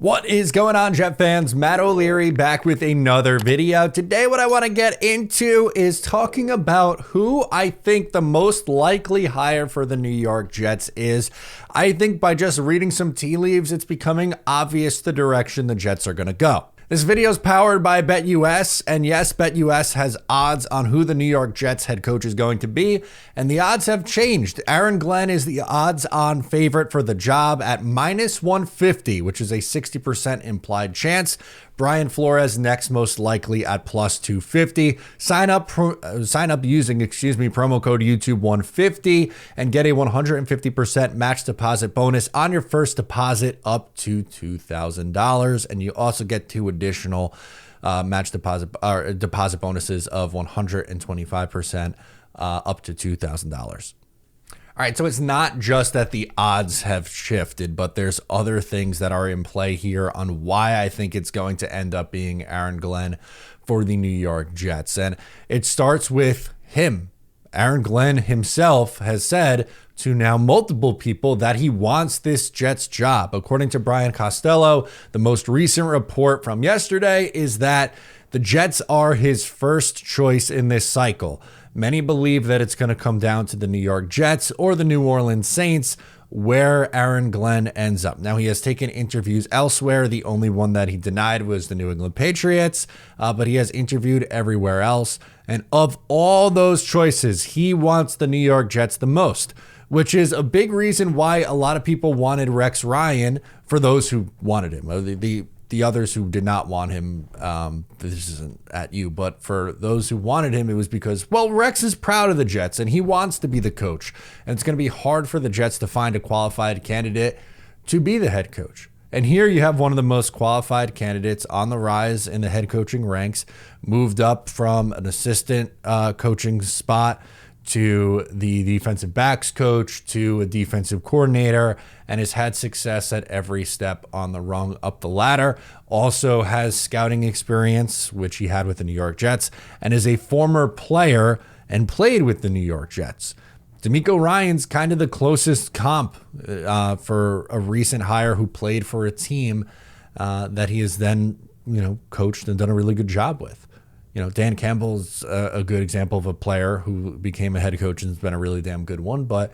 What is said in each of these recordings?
What is going on, Jet fans? Matt O'Leary back with another video. Today, what I want to get into is talking about who I think the most likely hire for the New York Jets is. I think by just reading some tea leaves, it's becoming obvious the direction the Jets are going to go. This video is powered by BetUS, and yes, BetUS has odds on who the New York Jets head coach is going to be, and the odds have changed. Aaron Glenn is the odds-on favorite for the job at minus 150, which is a 60% implied chance. Brian Flores next most likely at plus 250. Sign up using promo code YouTube150 and get a 150% match deposit bonus on your first deposit up to $2,000, and you also get two additional match deposit bonuses of 125% up to $2,000. All right, so it's not just that the odds have shifted, but there's other things that are in play here on why I think it's going to end up being Aaron Glenn for the New York Jets. And it starts with him. Aaron Glenn himself has said to now multiple people that he wants this Jets job. According to Brian Costello, the most recent report from yesterday is that the Jets are his first choice in this cycle. Many believe that it's going to come down to the New York Jets or the New Orleans Saints, where Aaron Glenn ends up. Now, he has taken interviews elsewhere. The only one that he denied was the New England Patriots, but he has interviewed everywhere else. And of all those choices, he wants the New York Jets the most, which is a big reason why a lot of people wanted Rex Ryan for those who wanted him. The others who did not want him, this isn't at you, but for those who wanted him, it was because, well, Rex is proud of the Jets and he wants to be the coach. And it's going to be hard for the Jets to find a qualified candidate to be the head coach. And here you have one of the most qualified candidates on the rise in the head coaching ranks, moved up from an assistant coaching spot to the defensive backs coach, to a defensive coordinator, and has had success at every step on the rung up the ladder. Also has scouting experience, which he had with the New York Jets, and is a former player and played with the New York Jets. DeMeco Ryans kind of the closest comp for a recent hire who played for a team that he has then, coached and done a really good job with. Dan Campbell's a good example of a player who became a head coach and has been a really damn good one. But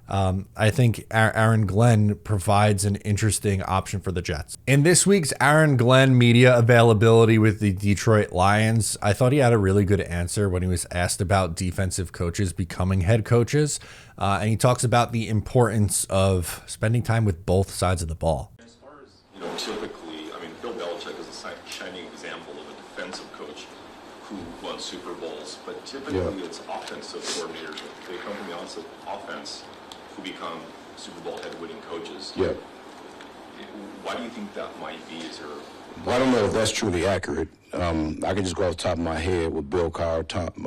I think Aaron Glenn provides an interesting option for the Jets. In this week's Aaron Glenn media availability with the Detroit Lions, I thought he had a really good answer when he was asked about defensive coaches becoming head coaches. And he talks about the importance of spending time with both sides of the ball. As far as, typically, Bill Belichick is a shining example of a defensive coach who won Super Bowls, but typically it's offensive coordinators. They come from the offense who become Super Bowl head-winning coaches. Yeah. Why do you think that might be? Well, I don't know if that's truly accurate. I can just go off the top of my head with Bill Carr,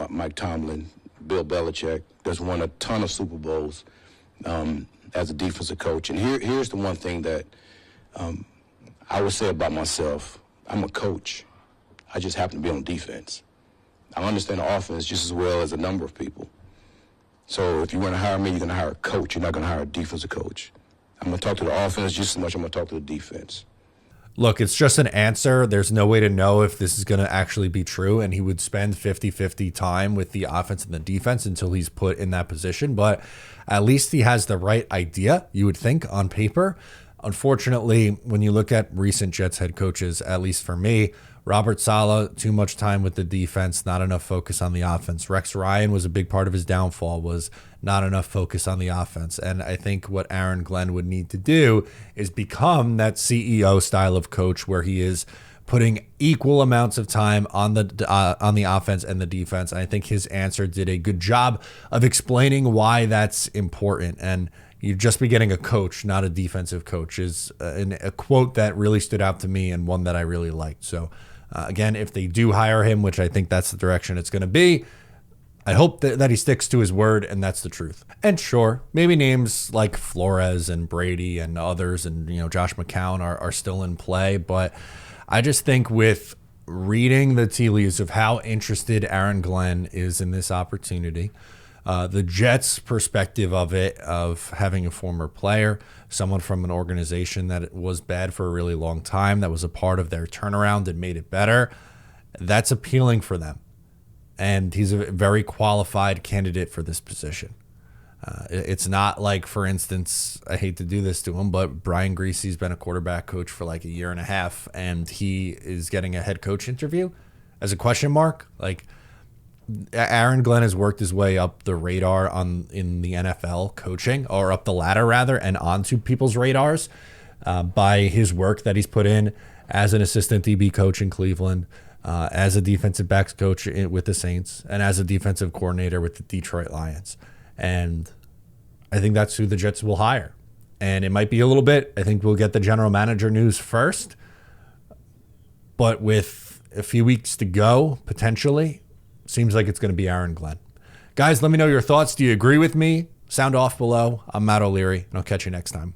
Mike Tomlin, Bill Belichick. That's won a ton of Super Bowls as a defensive coach. And here's the one thing that I would say about myself. I'm a coach. I just happen to be on defense. I understand the offense just as well as a number of people. So if you want to hire me, you're going to hire a coach. You're not going to hire a defensive coach. I'm going to talk to the offense just as much as I'm going to talk to the defense. Look, it's just an answer. There's no way to know if this is going to actually be true, and he would spend 50-50 time with the offense and the defense until he's put in that position. But at least he has the right idea, you would think, on paper. Unfortunately, when you look at recent Jets head coaches, at least for me, Robert Saleh, too much time with the defense, not enough focus on the offense. Rex Ryan was a big part of his downfall, was not enough focus on the offense. And I think what Aaron Glenn would need to do is become that CEO style of coach where he is putting equal amounts of time on the offense and the defense. And I think his answer did a good job of explaining why that's important. And you'd just be getting a coach, not a defensive coach, is a quote that really stood out to me and one that I really liked. So again, if they do hire him, which I think that's the direction it's going to be, I hope that he sticks to his word and that's the truth. And sure, maybe names like Flores and Brady and others and Josh McCown are still in play, but I just think with reading the tea leaves of how interested Aaron Glenn is in this opportunity, The Jets' perspective of it, of having a former player, someone from an organization that was bad for a really long time, that was a part of their turnaround and made it better, that's appealing for them. And he's a very qualified candidate for this position. It's not like, for instance, I hate to do this to him, but Brian Greasy's been a quarterback coach for like a year and a half, and he is getting a head coach interview as a question mark. Like, Aaron Glenn has worked his way up the radar in the NFL coaching, or up the ladder rather, and onto people's radars by his work that he's put in as an assistant DB coach in Cleveland, as a defensive backs coach with the Saints, and as a defensive coordinator with the Detroit Lions. And I think that's who the Jets will hire. And it might be a little bit, I think we'll get the general manager news first, but with a few weeks to go, potentially, seems like it's going to be Aaron Glenn. Guys, let me know your thoughts. Do you agree with me? Sound off below. I'm Matt O'Leary, and I'll catch you next time.